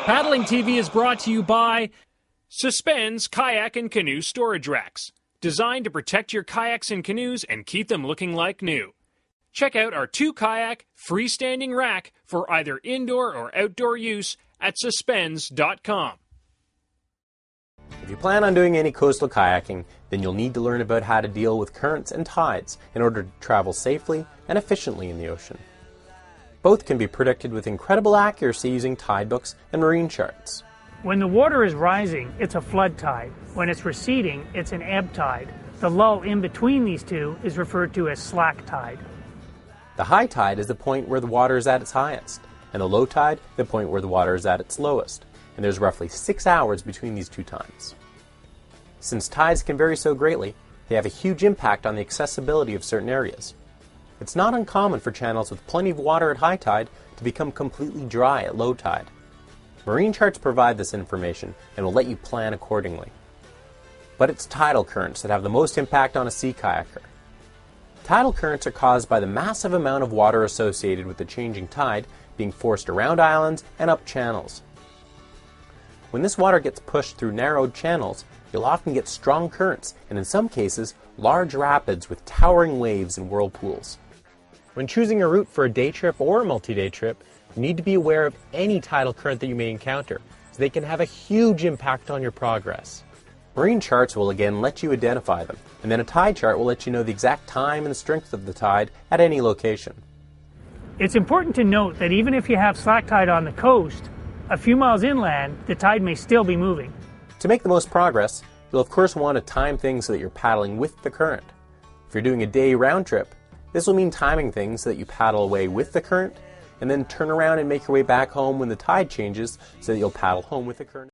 Paddling TV is brought to you by Suspends Kayak and Canoe Storage Racks, designed to protect your kayaks and canoes and keep them looking like new. Check out our 2-kayak freestanding rack for either indoor or outdoor use at suspends.com. If you plan on doing any coastal kayaking, then you'll need to learn about how to deal with currents and tides in order to travel safely and efficiently in the ocean. Both can be predicted with incredible accuracy using tide books and marine charts. When the water is rising, it's a flood tide. When it's receding, it's an ebb tide. The lull in between these two is referred to as slack tide. The high tide is the point where the water is at its highest, and the low tide, the point where the water is at its lowest, and there's roughly 6 hours between these two times. Since tides can vary so greatly, they have a huge impact on the accessibility of certain areas. It's not uncommon for channels with plenty of water at high tide to become completely dry at low tide. Marine charts provide this information and will let you plan accordingly. But it's tidal currents that have the most impact on a sea kayaker. Tidal currents are caused by the massive amount of water associated with the changing tide being forced around islands and up channels. When this water gets pushed through narrowed channels, you'll often get strong currents and in some cases, large rapids with towering waves and whirlpools. When choosing a route for a day trip or a multi-day trip, you need to be aware of any tidal current that you may encounter, as they can have a huge impact on your progress. Marine charts will again let you identify them, and then a tide chart will let you know the exact time and strength of the tide at any location. It's important to note that even if you have slack tide on the coast, a few miles inland, the tide may still be moving. To make the most progress, you'll of course want to time things so that you're paddling with the current. If you're doing a day round trip, this will mean timing things so that you paddle away with the current, and then turn around and make your way back home when the tide changes so that you'll paddle home with the current.